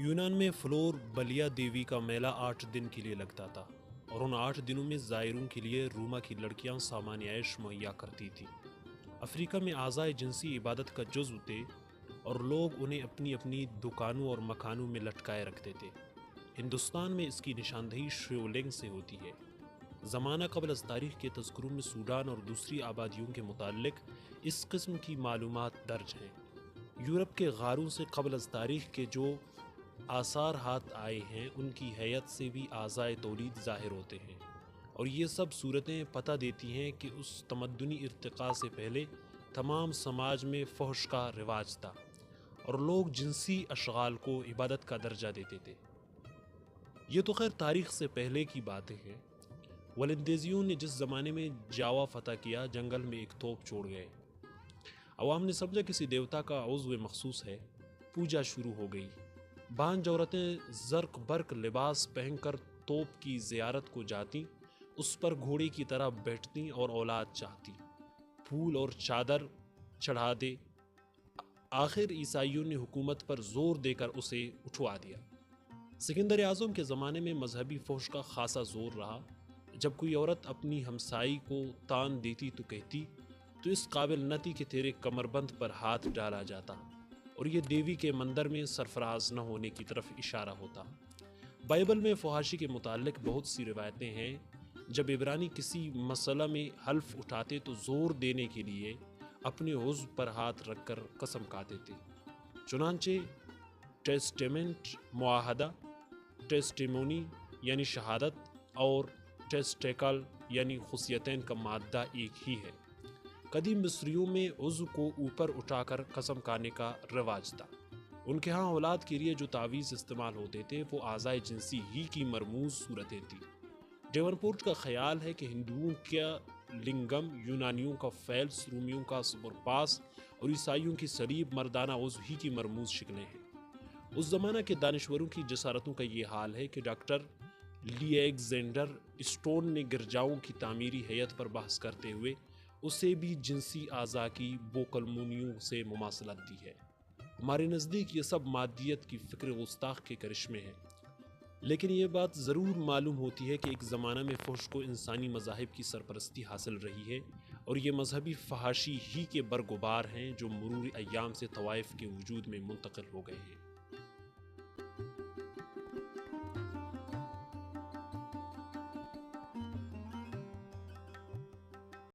یونان میں فلور بلیا دیوی کا میلہ 8 دن کے لیے لگتا تھا اور ان 8 دنوں میں زائروں کے لیے روما کی لڑکیاں سامان عیش مہیا کرتی تھیں۔ افریقہ میں اعضائے جنسی عبادت کا جزو تھے اور لوگ انہیں اپنی اپنی دکانوں اور مکانوں میں لٹکائے رکھتے تھے۔ ہندوستان میں اس کی نشاندہی شیولنگ سے ہوتی ہے۔ زمانہ قبل از تاریخ کے تذکروں میں سوڈان اور دوسری آبادیوں کے متعلق اس قسم کی معلومات درج ہیں۔ یورپ کے غاروں سے قبل از تاریخ کے جو آثار ہاتھ آئے ہیں ان کی حیت سے بھی اعضائے تولید ظاہر ہوتے ہیں، اور یہ سب صورتیں پتہ دیتی ہیں کہ اس تمدنی ارتقاء سے پہلے تمام سماج میں فحش کا رواج تھا اور لوگ جنسی اشغال کو عبادت کا درجہ دیتے تھے۔ یہ تو خیر تاریخ سے پہلے کی باتیں ہیں۔ ولندیزیوں نے جس زمانے میں جاوا فتح کیا، جنگل میں ایک توپ چھوڑ گئے۔ عوام نے سمجھا کسی دیوتا کا عضو مخصوص ہے، پوجا شروع ہو گئی۔ بانج عورتیں زرق برق لباس پہن کر توپ کی زیارت کو جاتی، اس پر گھوڑے کی طرح بیٹھتی اور اولاد چاہتی، پھول اور چادر چڑھا دے۔ آخر عیسائیوں نے حکومت پر زور دے کر اسے اٹھوا دیا۔ سکندر اعظم کے زمانے میں مذہبی فحش کا خاصا زور رہا۔ جب کوئی عورت اپنی ہمسائی کو تان دیتی تو کہتی، تو اس قابل نہ تھی کہ تیرے کمربند پر ہاتھ ڈالا جاتا، اور یہ دیوی کے مندر میں سرفراز نہ ہونے کی طرف اشارہ ہوتا۔ بائبل میں فحاشی کے متعلق بہت سی روایتیں ہیں۔ جب عبرانی کسی مسئلہ میں حلف اٹھاتے تو زور دینے کے لیے اپنے عضو پر ہاتھ رکھ کر قسم کھاتے تھے۔ چنانچہ ٹیسٹیمنٹ معاہدہ، ٹیسٹیمونی یعنی شہادت، اور ٹیسٹیکل یعنی خصیتین کا مادہ ایک ہی ہے۔ قدیم مصریوں میں عضو کو اوپر اٹھا کر قسم کھانے کا رواج تھا۔ ان کے ہاں اولاد کے لیے جو تعویذ استعمال ہوتے تھے وہ اعضائے جنسی ہی کی مرموز صورتیں تھیں۔ ڈیونپورٹ کا خیال ہے کہ ہندوؤں کا لنگم، یونانیوں کا فیلس، رومیوں کا سپرپاس اور عیسائیوں کی صلیب مردانہ عضو ہی کی مرموز شکلیں ہیں۔ اس زمانہ کے دانشوروں کی جسارتوں کا یہ حال ہے کہ ڈاکٹر لیگزینڈر اسٹون نے گرجاؤں کی تعمیری حیت پر بحث کرتے ہوئے اسے بھی جنسی اعضاء کی بوکلمونیوں سے مماثلت دی ہے۔ ہمارے نزدیک یہ سب مادیت کی فکر گستاخ کے کرشمے ہیں، لیکن یہ بات ضرور معلوم ہوتی ہے کہ ایک زمانہ میں فحش کو انسانی مذاہب کی سرپرستی حاصل رہی ہے، اور یہ مذہبی فحاشی ہی کے برگبار ہیں جو مرور ایام سے طوائف کے وجود میں منتقل ہو گئے ہیں۔